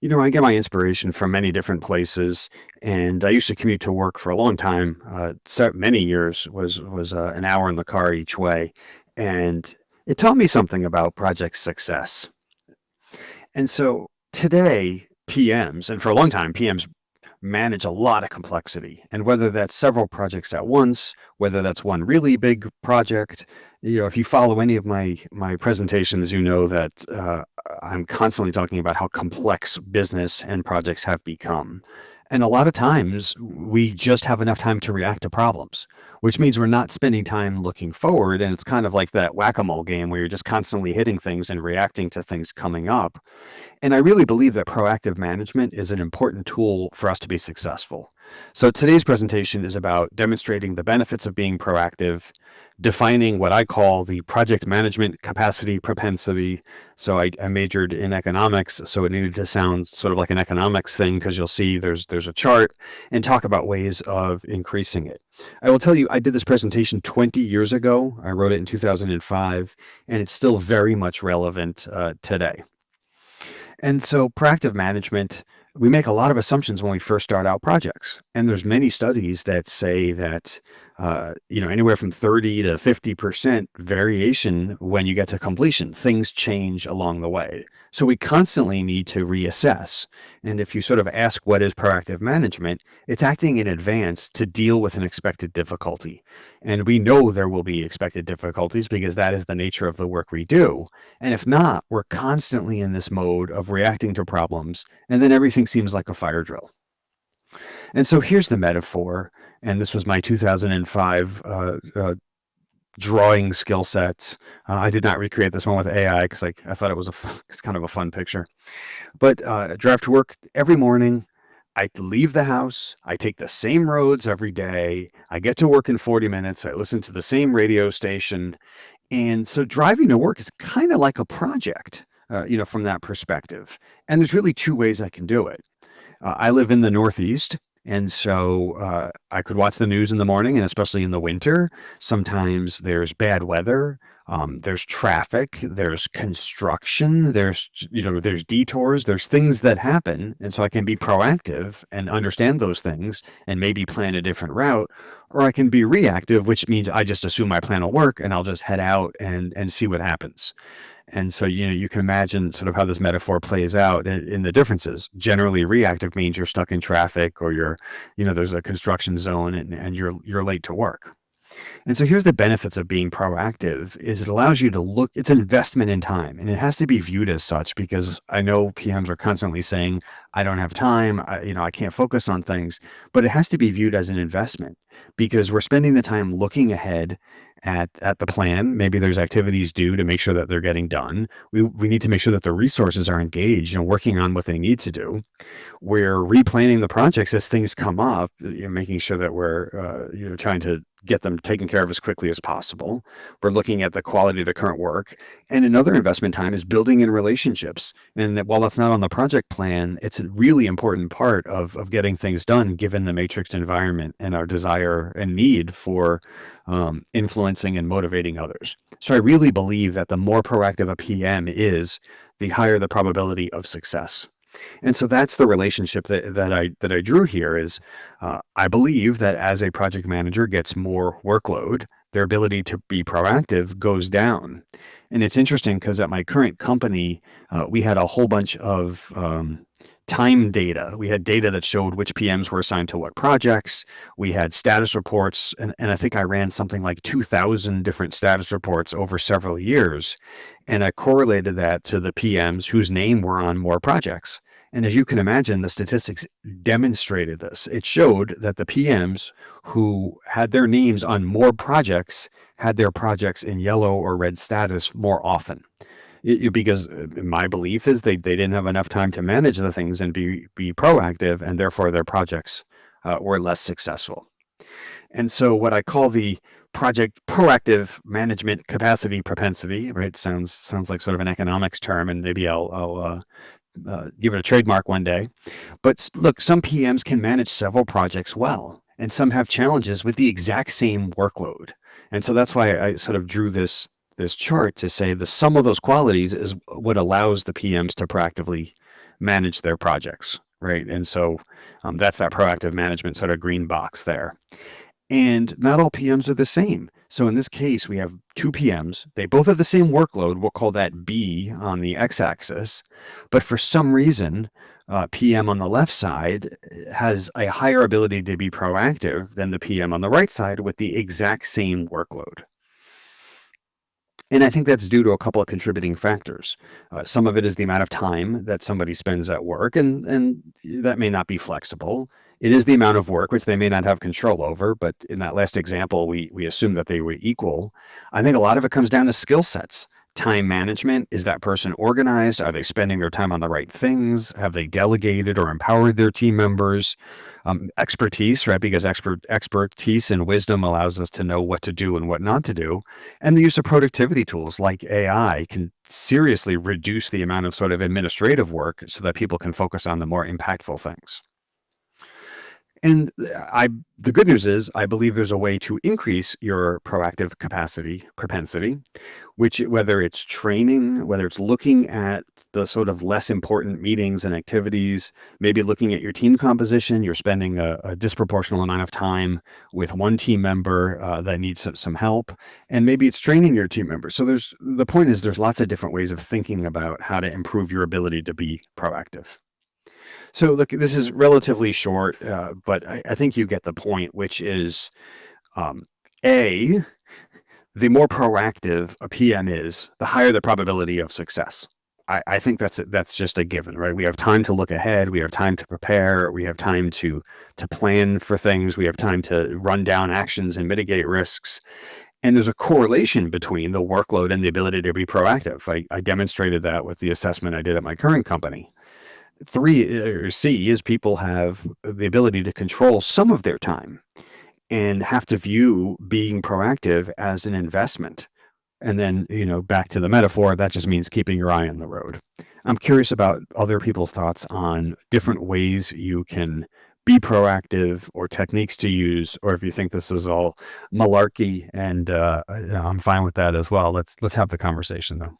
I get my inspiration from many different places, and I used to commute to work for a long time. Many years was an hour in the car each way, and it taught me something about project success. And so today, PMs, and for a long time, PMs manage a lot of complexity. And whether that's several projects at once, whether that's one really big project, if you follow any of my presentations, you know that I'm constantly talking about how complex business and projects have become. And a lot of times we just have enough time to react to problems, which means we're not spending time looking forward. And it's kind of like that whack-a-mole game where you're just constantly hitting things and reacting to things coming up. And I really believe that proactive management is an important tool for us to be successful. So today's presentation is about demonstrating the benefits of being proactive, defining what I call the project management capacity propensity. So I majored in economics, so it needed to sound sort of like an economics thing because you'll see there's a chart, and talk about ways of increasing it. I will tell you, I did this presentation 20 years ago. I wrote it in 2005, and it's still very much relevant today. And so proactive management, we make a lot of assumptions when we first start out projects. And there's many studies that say that, anywhere from 30 to 50% variation when you get to completion. Things change along the way. So we constantly need to reassess. And if you sort of ask what is proactive management, it's acting in advance to deal with an expected difficulty. And we know there will be expected difficulties because that is the nature of the work we do. And if not, we're constantly in this mode of reacting to problems, and then everything seems like a fire drill. And so here's the metaphor, and this was my 2005 drawing skill sets. I did not recreate this one with AI because I thought it was it's kind of a fun picture. But I drive to work every morning. I leave the house. I take the same roads every day. I get to work in 40 minutes. I listen to the same radio station. And so driving to work is kind of like a project, from that perspective. And there's really two ways I can do it. I live in the Northeast, and so I could watch the news in the morning, and especially in the winter, sometimes there's bad weather, there's traffic, there's construction, there's detours, there's things that happen, and so I can be proactive and understand those things and maybe plan a different route, or I can be reactive, which means I just assume my plan will work and I'll just head out and see what happens. And so, you can imagine sort of how this metaphor plays out in the differences. Generally, reactive means you're stuck in traffic or there's a construction zone and you're late to work. And so here's the benefits of being proactive is it allows you to look, it's an investment in time, and it has to be viewed as such because I know PMs are constantly saying, I don't have time, I can't focus on things, but it has to be viewed as an investment because we're spending the time looking ahead at the plan. Maybe there's activities due to make sure that they're getting done. We need to make sure that the resources are engaged and working on what they need to do. We're replanning the projects as things come up, making sure that we're trying to get them taken care of as quickly as possible. We're looking at the quality of the current work. And another investment time is building in relationships. And while that's not on the project plan, it's a really important part of getting things done, given the matrixed environment and our desire and need for influencing and motivating others. So I really believe that the more proactive a PM is, the higher the probability of success. And so that's the relationship that I drew here is I believe that as a project manager gets more workload, their ability to be proactive goes down. And it's interesting because at my current company, we had a whole bunch of time data. We had data that showed which PMs were assigned to what projects. We had status reports, and I think I ran something like 2,000 different status reports over several years. And I correlated that to the PMs whose name were on more projects. And as you can imagine, the statistics demonstrated this. It showed that the PMs who had their names on more projects had their projects in yellow or red status more often. Because my belief is they didn't have enough time to manage the things and be proactive, and therefore their projects were less successful. And so what I call the project proactive management capacity propensity, right? Sounds like sort of an economics term, and maybe I'll give it a trademark one day. But look, some PMs can manage several projects well, and some have challenges with the exact same workload. And so that's why I sort of drew this chart to say the sum of those qualities is what allows the PMs to proactively manage their projects, right? And so that's that proactive management sort of green box there. And not all PMs are the same. So in this case, we have two PMs. They both have the same workload. We'll call that B on the x-axis. But for some reason, PM on the left side has a higher ability to be proactive than the PM on the right side with the exact same workload. And I think that's due to a couple of contributing factors. Some of it is the amount of time that somebody spends at work, and that may not be flexible. It is the amount of work, which they may not have control over. But in that last example, we assume that they were equal. I think a lot of it comes down to skill sets. Time management. Is that person organized? Are they spending their time on the right things? Have they delegated or empowered their team members? Expertise, right? Because expertise and wisdom allows us to know what to do and what not to do. And the use of productivity tools like AI can seriously reduce the amount of sort of administrative work so that people can focus on the more impactful things. And the good news is, I believe there's a way to increase your proactive capacity propensity, which whether it's training, whether it's looking at the sort of less important meetings and activities, maybe looking at your team composition, you're spending a disproportional amount of time with one team member that needs some help, and maybe it's training your team members. So the point is there's lots of different ways of thinking about how to improve your ability to be proactive. So look, this is relatively short, but I think you get the point, which is um, A, the more proactive a PM is, the higher the probability of success. I think that's just a given, right? We have time to look ahead. We have time to prepare. We have time to plan for things. We have time to run down actions and mitigate risks. And there's a correlation between the workload and the ability to be proactive. I demonstrated that with the assessment I did at my current company. C is people have the ability to control some of their time and have to view being proactive as an investment. And then, back to the metaphor, that just means keeping your eye on the road. I'm curious about other people's thoughts on different ways you can be proactive or techniques to use, or if you think this is all malarkey, and I'm fine with that as well. Let's have the conversation though.